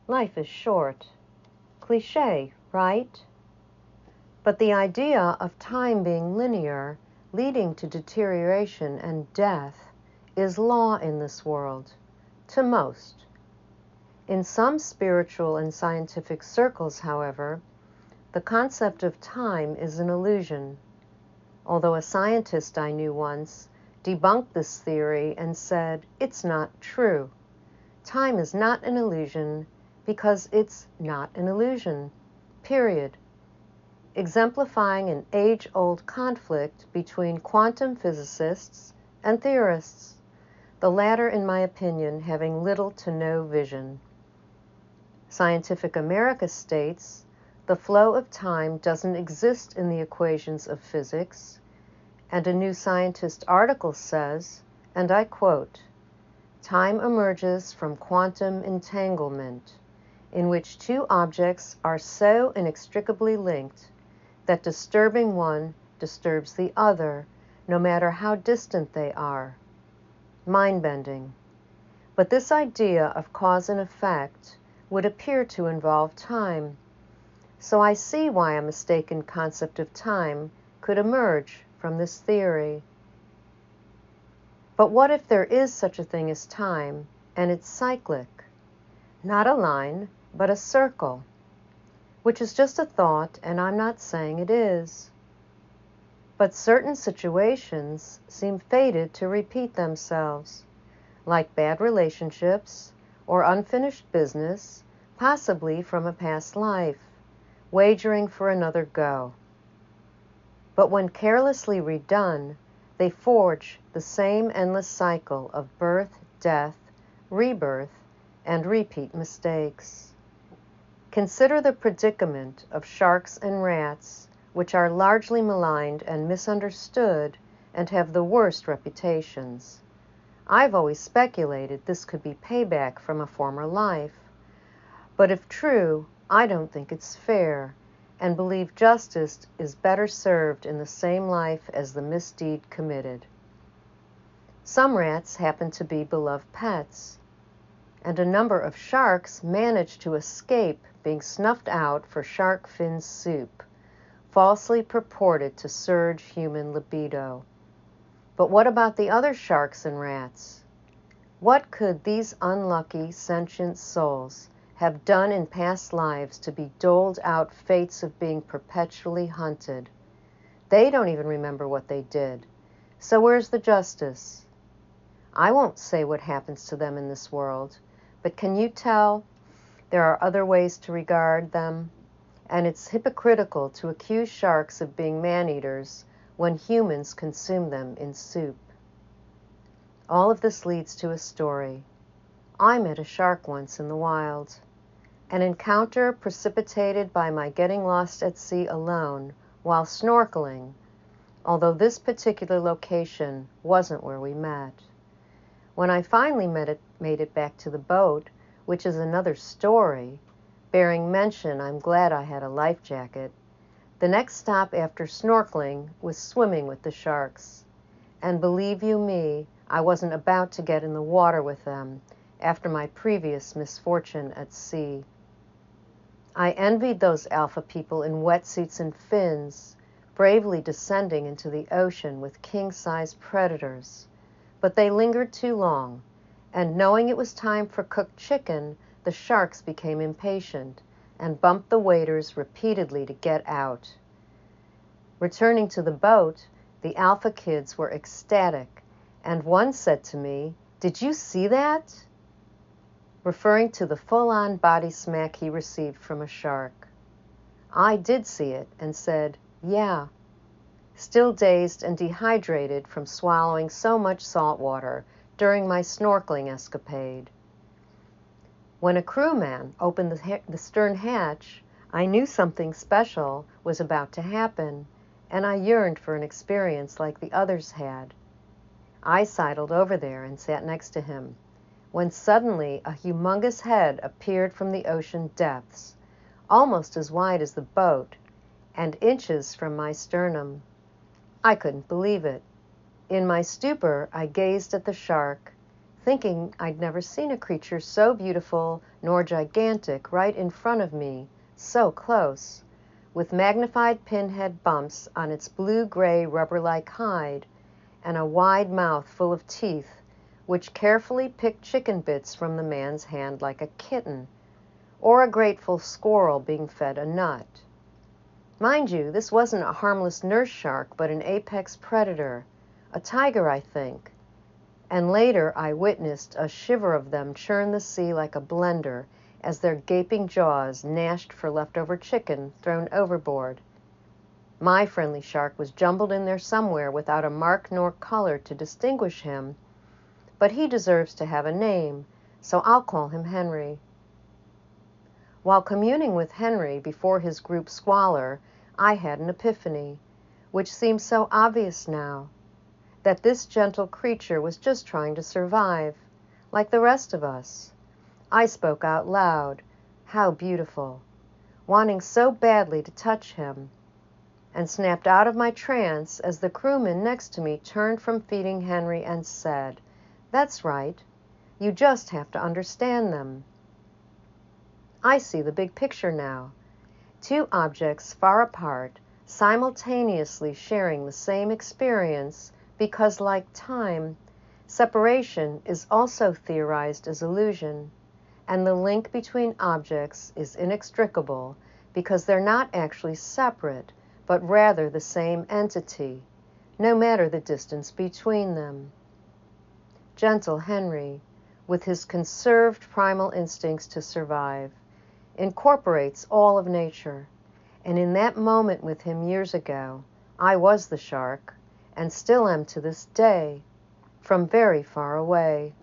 Life is short. Cliché, right? But the idea of time being linear, leading to deterioration and death, is law in this world, to most. In some spiritual and scientific circles, however, the concept of time is an illusion, although a scientist I knew once debunked this theory and said, it's not true. Time is not an illusion because it's not an illusion, period. Exemplifying an age-old conflict between quantum physicists and theorists, the latter, in my opinion, having little to no vision. Scientific America states, the flow of time doesn't exist in the equations of physics, and a New Scientist article says, and I quote, time emerges from quantum entanglement, in which two objects are so inextricably linked that disturbing one disturbs the other, no matter how distant they are. Mind-bending. But this idea of cause and effect would appear to involve time, so I see why a mistaken concept of time could emerge from this theory. But what if there is such a thing as time, and it's cyclic? Not a line, but a circle, which is just a thought, and I'm not saying it is. But certain situations seem fated to repeat themselves, like bad relationships or unfinished business, possibly from a past life, wagering for another go. But when carelessly redone, they forge the same endless cycle of birth, death, rebirth, and repeat mistakes. Consider the predicament of sharks and rats, which are largely maligned and misunderstood and have the worst reputations. I've always speculated this could be payback from a former life. But if true, I don't think it's fair, and believe justice is better served in the same life as the misdeed committed. Some rats happen to be beloved pets, and a number of sharks manage to escape being snuffed out for shark fin soup, falsely purported to surge human libido. But what about the other sharks and rats? What could these unlucky sentient souls have done in past lives to be doled out fates of being perpetually hunted? They don't even remember what they did. So where's the justice? I won't say what happens to them in this world, but can you tell there are other ways to regard them? And it's hypocritical to accuse sharks of being man-eaters when humans consume them in soup. All of this leads to a story. I met a shark once in the wild. An encounter precipitated by my getting lost at sea alone while snorkeling, although this particular location wasn't where we met. When I finally made it back to the boat, which is another story, bearing mention I'm glad I had a life jacket, the next stop after snorkeling was swimming with the sharks. And believe you me, I wasn't about to get in the water with them after my previous misfortune at sea. I envied those alpha people in wetsuits and fins, bravely descending into the ocean with king-size predators. But they lingered too long, and knowing it was time for cooked chicken, the sharks became impatient and bumped the waiters repeatedly to get out. Returning to the boat, the alpha kids were ecstatic, and one said to me, "Did you see that?" referring to the full-on body smack he received from a shark. I did see it and said, "Yeah," still dazed and dehydrated from swallowing so much salt water during my snorkeling escapade. When a crewman opened the stern hatch, I knew something special was about to happen, and I yearned for an experience like the others had. I sidled over there and sat next to him, when suddenly a humongous head appeared from the ocean depths, almost as wide as the boat, and inches from my sternum. I couldn't believe it. In my stupor, I gazed at the shark, thinking I'd never seen a creature so beautiful nor gigantic right in front of me, so close, with magnified pinhead bumps on its blue-gray rubber-like hide, and a wide mouth full of teeth, which carefully picked chicken bits from the man's hand like a kitten, or a grateful squirrel being fed a nut. Mind you, this wasn't a harmless nurse shark, but an apex predator, a tiger, I think. And later I witnessed a shiver of them churn the sea like a blender as their gaping jaws gnashed for leftover chicken thrown overboard. My friendly shark was jumbled in there somewhere without a mark nor color to distinguish him, but he deserves to have a name, so I'll call him Henry. While communing with Henry before his group squalor, I had an epiphany, which seems so obvious now, that this gentle creature was just trying to survive, like the rest of us. I spoke out loud, "How beautiful," wanting so badly to touch him, and snapped out of my trance as the crewman next to me turned from feeding Henry and said, "That's right. You just have to understand them." I see the big picture now. Two objects far apart, simultaneously sharing the same experience, because, like time, separation is also theorized as illusion, and the link between objects is inextricable because they're not actually separate, but rather the same entity, no matter the distance between them. Gentle Henry, with his conserved primal instincts to survive, incorporates all of nature, and in that moment with him years ago, I was the shark, and still am to this day, from very far away.